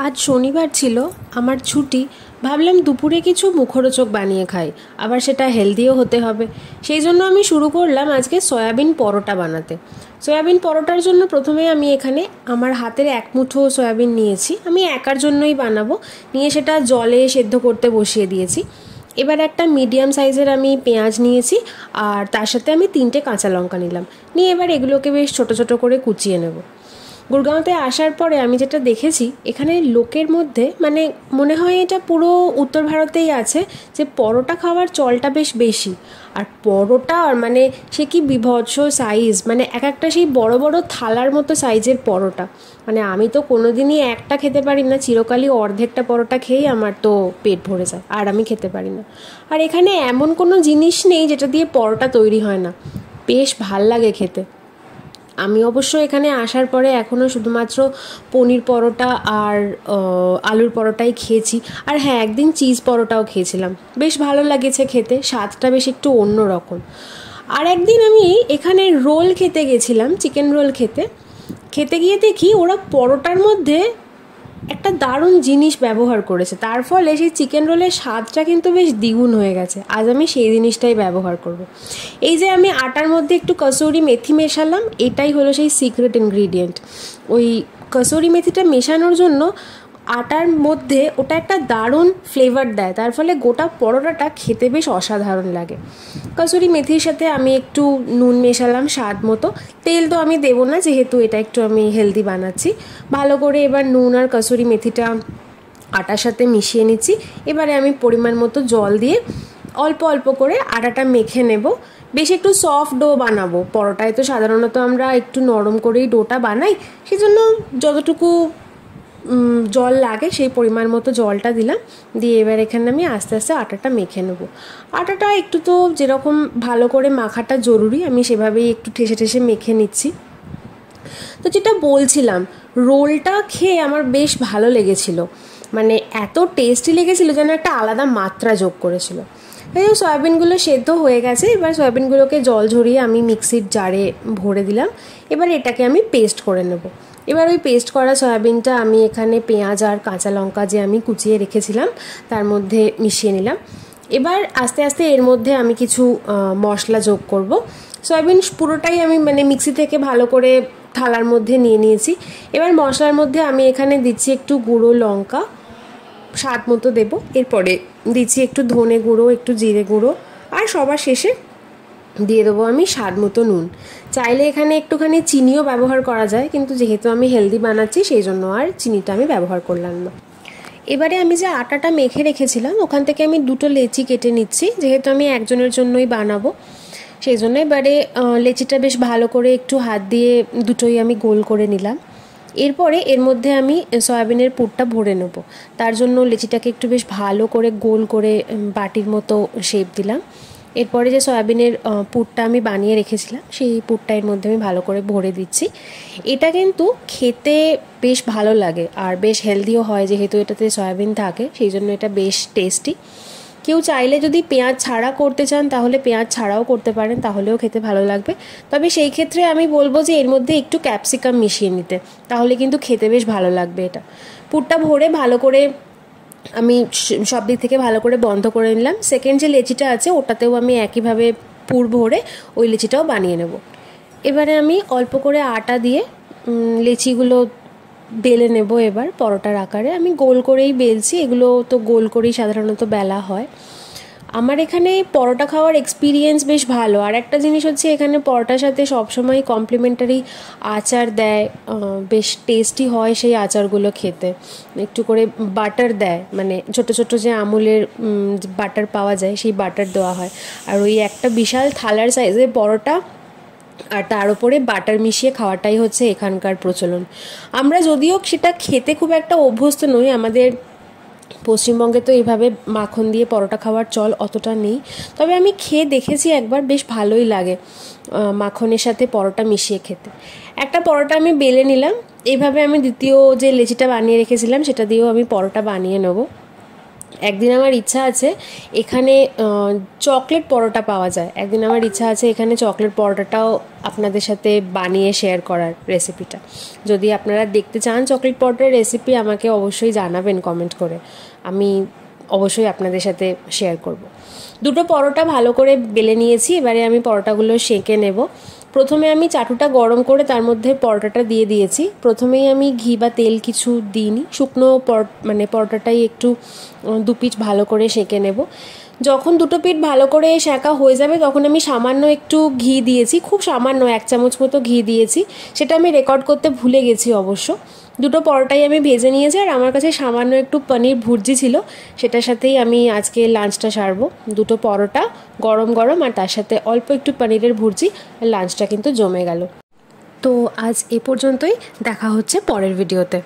আজ শনিবার ছিল, আমার ছুটি। ভাবলাম দুপুরে কিছু মুখরোচক বানিয়ে খাই, আবার সেটা হেলদিও হতে হবে। সেই জন্য আমি শুরু করলাম আজকে সয়াবিন পরোটা বানাতে। সয়াবিন পরোটার জন্য প্রথমে আমি এখানে আমার হাতের এক মুঠো সয়াবিন নিয়েছি। আমি একার জন্যই বানাবো, নিয়ে সেটা জলে সেদ্ধ করতে বসিয়ে দিয়েছি। এবার একটা মিডিয়াম সাইজের আমি পেঁয়াজ নিয়েছি, আর তার সাথে আমি 3টে কাঁচা লঙ্কা নিলাম। নিয়ে এবার এগুলোকে বেশ ছোটো ছোটো করে কুচিয়ে নেব। গুড়গাঁওতে আসার পরে আমি যেটা দেখেছি, এখানে লোকের মধ্যে মানে মনে হয় এটা পুরো উত্তর ভারতেই আছে, যে পরোটা খাওয়ার চলটা বেশ বেশি। আর পরোটা মানে সে কি বিভৎস সাইজ, মানে এক একটা সেই বড় বড় থালার মতো সাইজের পরোটা। মানে আমি তো কোনোদিনই একটা খেতে পারি না, চিরকালই অর্ধেকটা পরোটা খেয়েই আমার তো পেট ভরে যায়, আর আমি খেতে পারি না। আর এখানে এমন কোনো জিনিস নেই যেটা দিয়ে পরোটা তৈরি হয় না। বেশ ভাল লাগে খেতে। আমি অবশ্য এখানে আসার পরে এখনও শুধুমাত্র পনির পরোটা আর আলুর পরোটাই খেয়েছি। আর হ্যাঁ, একদিন চিজ পরোটাও খেয়েছিলাম, বেশ ভালো লাগেছে খেতে, স্বাদটা বেশ একটু অন্য রকম। আর একদিন আমি এখানে রোল খেতে গেছিলাম, চিকেন রোল খেতে খেতে গিয়ে দেখি ওরা পরোটার মধ্যে একটা দারুণ জিনিস ব্যবহার করেছে, তার ফলে সেই চিকেন রোলের স্বাদটা কিন্তু বেশ দ্বিগুণ হয়ে গেছে। আজ আমি সেই জিনিসটাই ব্যবহার করব। এই যে আমি আটার মধ্যে একটু কসুরি মেথি মেশালাম, এটাই হলো সেই সিক্রেট ইনগ্রিডিয়েন্ট। ওই কসুরি মেথিটা মেশানোর জন্য আটার মধ্যে ওটা একটা দারুণ ফ্লেভার দেয়, তার ফলে গোটা পরোটাটা খেতে বেশ অসাধারণ লাগে। কসুরি মেথির সাথে আমি একটু নুন মেশালাম স্বাদ মতো। তেল তো আমি দেবো না, যেহেতু এটা একটু আমি হেলদি বানাচ্ছি। ভালো করে এবার নুন আর কসুরি মেথিটা আটার সাথে মিশিয়ে নিচ্ছি। এবারে আমি পরিমাণ মতো জল দিয়ে অল্প অল্প করে আটাটা মেখে নেব। বেশ একটু সফট ডো বানাবো। পরোটায় তো সাধারণত আমরা একটু নরম করেই ডোটা বানাই, সেজন্য যতটুকু জল লাগে সেই পরিমাণ মতো জলটা দিলাম। দিয়ে এবার এখানে আমি আস্তে আস্তে আটাটা মেখে নেব। আটাটা একটু তো যেরকম ভালো করে মাখাটা জরুরি, আমি সেভাবেই একটু ঠেসে ঠেসে মেখে নিচ্ছি। তো যেটা বলছিলাম, রোলটা খেয়ে আমার বেশ ভালো লেগেছিল, মানে এত টেস্টি লেগেছিল যেন একটা আলাদা মাত্রা যোগ করেছিল। এই সয়াবিনগুলো সেদ্ধ হয়ে গেছে, এবার সয়াবিনগুলোকে জল ঝরিয়ে আমি মিক্সির জারে ভরে দিলাম। এবার এটাকে আমি পেস্ট করে নেব। এবার ওই পেস্ট করা সয়াবিনটা আমি এখানে পেঁয়াজ আর কাঁচা লঙ্কা যে আমি কুচিয়ে রেখেছিলাম তার মধ্যে মিশিয়ে নিলাম। এবার আস্তে আস্তে এর মধ্যে আমি কিছু মশলা যোগ করব। সয়াবিন পুরোটাই আমি মানে মিক্সি থেকে ভালো করে থালার মধ্যে নিয়ে নিয়েছি। এবার মশলার মধ্যে আমি এখানে দিচ্ছি একটু গুঁড়ো লঙ্কা, স্বাদ মতো দেবো। এরপরে দিচ্ছি একটু ধনে গুঁড়ো, একটু জিরে গুঁড়ো, আর সবার শেষে দিয়ে দেবো আমি স্বাদ মতো নুন। চাইলে এখানে একটুখানি চিনিও ব্যবহার করা যায়, কিন্তু যেহেতু আমি হেলদি বানাচ্ছি সেই জন্য আর চিনিটা আমি ব্যবহার করলাম না। এবারে আমি যে আটাটা মেখে রেখেছিলাম ওখান থেকে আমি 2টো লেচি কেটে নিচ্ছি, যেহেতু আমি একজনের জন্যই বানাবো সেই জন্য। এবারে লেচিটা বেশ ভালো করে একটু হাত দিয়ে দুটোই আমি গোল করে নিলাম। এরপরে এর মধ্যে আমি সয়াবিনের পুরটা ভরে নেব। তার জন্য লেচিটাকে একটু বেশ ভালো করে গোল করে বাটির মতো শেপ দিলাম। এরপরে যে সয়াবিনের পুরটা আমি বানিয়ে রেখেছিলাম সেই পুরটা এর মধ্যে আমি ভালো করে ভরে দিচ্ছি। এটা কিন্তু খেতে বেশ ভালো লাগে আর বেশ হেলদিও হয়, যেহেতু এটাতে সয়াবিন থাকে সেই জন্য এটা বেশ টেস্টি। কেউ চাইলে যদি পেঁয়াজ ছাড়া করতে চান তাহলে পেঁয়াজ ছাড়াও করতে পারেন, তাহলেও খেতে ভালো লাগবে। তবে সেই ক্ষেত্রে আমি বলবো যে এর মধ্যে একটু ক্যাপসিকাম মিশিয়ে নিতে, তাহলে কিন্তু খেতে বেশ ভালো লাগবে। এটা পুরটা ভরে ভালো করে আমি সব দিক থেকে ভালো করে বন্ধ করে নিলাম। সেকেন্ড যে লেচিটা আছে ওটাতেও আমি একইভাবে পুর ভরে ওই লেচিটাও বানিয়ে নেব। এবারে আমি অল্প করে আটা দিয়ে লেচিগুলো বেলে নেব। এবার পরোটার আকারে আমি গোল করেই বেলছি, এগুলো তো গোল করেই সাধারণত বেলা হয়। আমার এখানে পরোটা খাওয়ার এক্সপিরিয়েন্স বেশ ভালো। আর একটা জিনিস হচ্ছে, এখানে পরোটার সাথে সবসময় কমপ্লিমেন্টারি আচার দেয়, বেশ টেস্টি হয় সেই আচারগুলো খেতে। একটু করে বাটার দেয়, মানে ছোট ছোট যে আমুলের বাটার পাওয়া যায় সেই বাটার দেওয়া হয়। আর ওই একটা বিশাল থালার সাইজের পরোটা আর তার উপরে বাটার মিশিয়ে খাওয়াটাই হচ্ছে এখানকার প্রচলন। আমরা যদিও সেটা খেতে খুব একটা অভ্যস্ত নই, আমাদের পশ্চিমবঙ্গে তো এইভাবে মাখন দিয়ে পরোটা খাওয়ার চল অতটা নেই। তবে আমি খেয়ে দেখেছি একবার, বেশ ভালোই লাগে মাখনের সাথে পরোটা মিশিয়ে খেতে। একটা পরোটা আমি বেলে নিলাম। এইভাবে আমি দ্বিতীয় যে লেচিটা বানিয়ে রেখেছিলাম সেটা দিয়েও আমি পরোটা বানিয়ে নেব। একদিন আমার ইচ্ছা আছে এখানে চকলেট পরোটা পাওয়া যায়, একদিন আমার ইচ্ছা আছে এখানে চকলেট পরোটাটাও আপনাদের সাথে বানিয়ে শেয়ার করার রেসিপিটা। যদি আপনারা দেখতে চান চকলেট পরোটার রেসিপি আমাকে অবশ্যই জানাবেন কমেন্ট করে, আমি অবশ্যই আপনাদের সাথে শেয়ার করব। দুটো পরোটা ভালো করে বেলে নিয়েছি, এবারে আমি পরোটাগুলো সেঁকে নেব। প্রথমে আমি চাটুটা গরম করে তার মধ্যে পরোটাটা দিয়ে দিয়েছি। প্রথমেই আমি ঘি বা তেল কিছু দিইনি, শুকনো পরোটাটাই একটু দু পিঠ ভালো করে সেঁকে নেব। যখন দুটো পিঠ ভালো করে সেঁকা হয়ে যাবে তখন আমি সামান্য একটু ঘি দিয়েছি, খুব সামান্য 1 চামচ মতো ঘি দিয়েছি, সেটা আমি রেকর্ড করতে ভুলে গেছি অবশ্য। দুটো পরোটাই আমি ভেজে নিয়েছি, আর আমার কাছে সামান্য একটু পনির ভুর্জি ছিল, সেটার সাথেই আমি আজকে লাঞ্চটা সারবো। দুটো পরোটা গরম গরম আর তার সাথে অল্প একটু পনিরের ভুর্জি, লাঞ্চটা কিন্তু জমে গেল। তো আজ এ পর্যন্তই, দেখা হচ্ছে পরের ভিডিওতে।